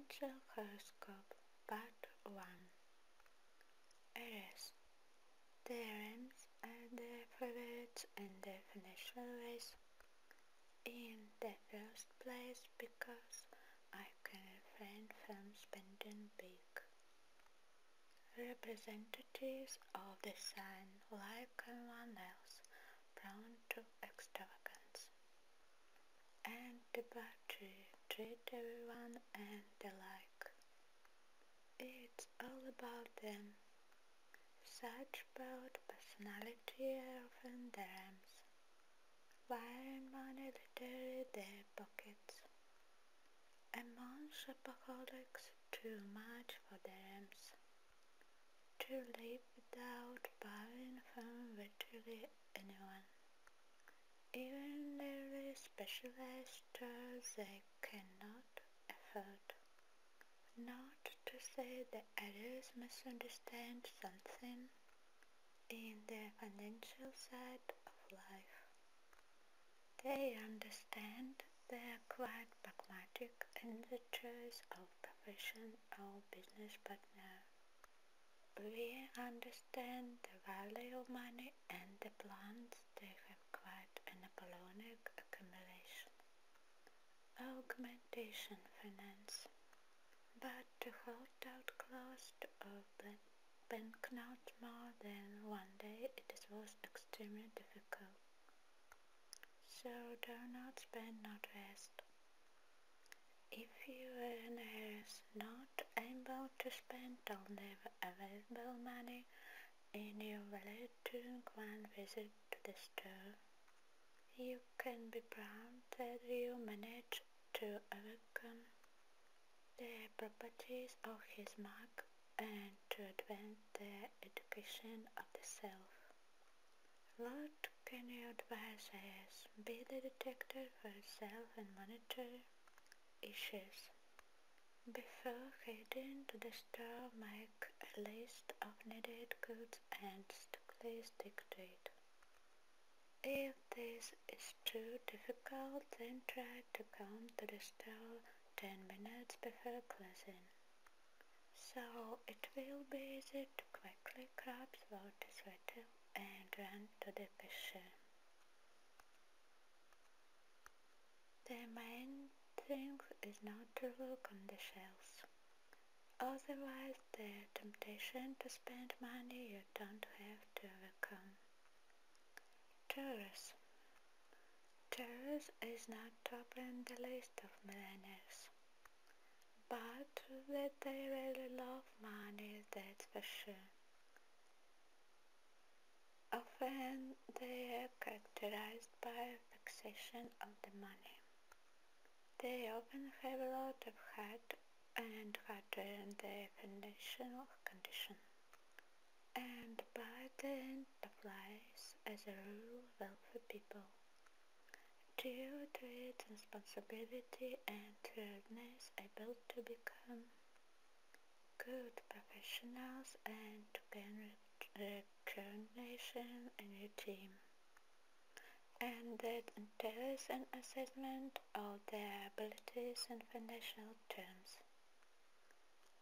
Financial Horoscope Part 1. ARIES. Their aims and their favorites and their financial ways. In the first place, because I can refrain from spending big. Representatives of the sign, like everyone else, prone to extravagance and debauchery, treat everyone and the like. It's all about them. Such broad personality are often their aims, wiring money literally their pockets. Among shopaholics, too much for their aims. To live without borrowing from virtually anyone. Even really specialized stores they cannot afford. Not to say the others misunderstand something in the financial side of life. They understand they are quite pragmatic in the choice of profession or business partner. We understand the value of money and the plans they have quite a Napoleonic accumulation. Augmentation finance. But to hold out close to a banknote more than one day it was extremely difficult. So do not spend, not rest. If you are an heiress not able to spend all the available money in your wallet during one visit to the store, you can be proud that you managed to overcome the properties of his mark and to advance the education of the self. What can you advise as? Be the detective for yourself and monitor issues. Before heading to the store, make a list of needed goods and strictly stick to it. If this is too difficult, then try to come to the store 10 minutes before closing, so it will be easy to quickly grab what is vital and run to the cashier. The main thing is not to look on the shelves, otherwise the temptation to spend money you don't have to overcome. TAURUS. TAURUS is not top on the list of millionaires, but that they really love money, that's for sure. Often they are characterized by a fixation of the money. They often have a lot of heart and harder in their financial condition, and by the end of life, as a rule, wealthy people. Due to its responsibility and hardness, able to become good professionals and to gain recognition in your team, and that entails an assessment of their abilities in financial terms.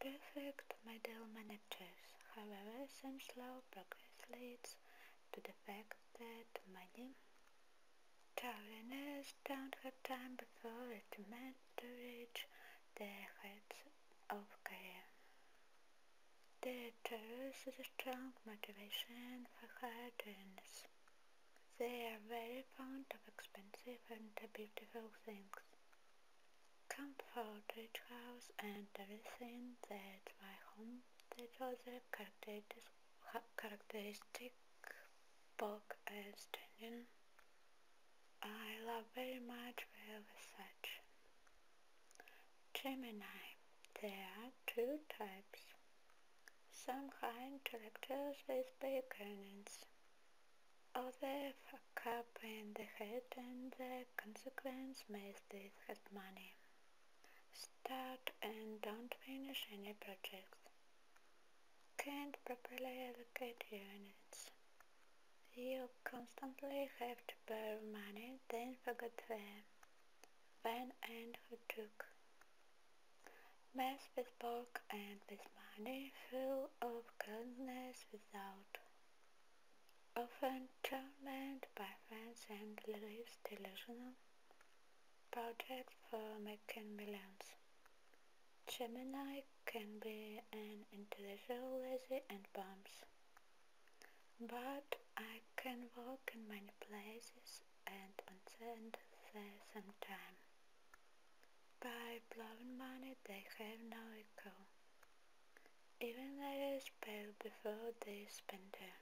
Perfect middle managers, however, some slow progress leads to the fact that many Tauriners don't have time before retirement to reach their heights of career. The Taurus is a strong motivation for hard earners. They are very fond of expensive and beautiful things. Comfort, rich house and everything that's my home, that other characteristic book as genuine. I love very much well as such. Gemini. There are two types. Some high intellectuals with big earnings. Others fuck up in the head and the consequence makes this have money. Start and don't finish any project. Can't properly allocate your units. You constantly have to borrow money, then forget where, when and who took. Mess with work and with money, full of kindness without often tormented by friends and lives delusional projects for making millions. Gemini can be an intellectual lazy and bums, but I can work in many places and on the same time. By blowing money they have no equal. Even ladies pay before they spend them.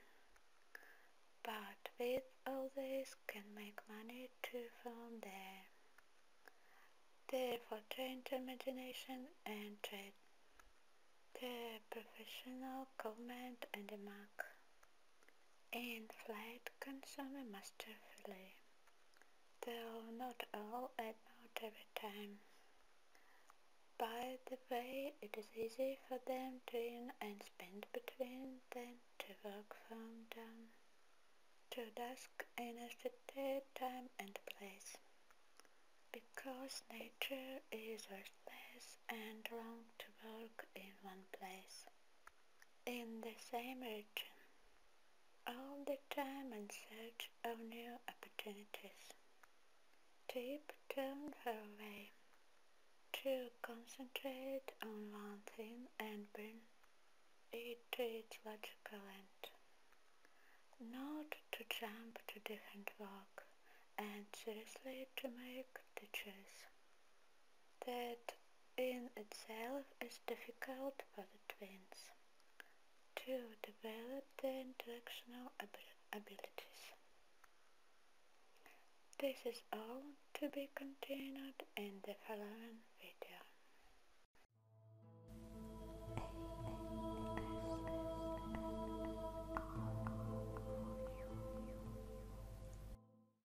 But with all this can make money too from their fortune, imagination and trade, their professional comment and the mark. In flight consumer masterfully, though not all and not every time. By the way, it is easy for them to earn and spend between than to work from dawn to dusk in a stated time and place, because nature is restless and long to work in one place, in the same region, all the time in search of new opportunities. Tip: turn her away. To concentrate on one thing and bring it to its logical end. Not to jump to different work and seriously to make the choice. That in itself is difficult for the twins to develop their intellectual abilities. This is all to be continued in the following video.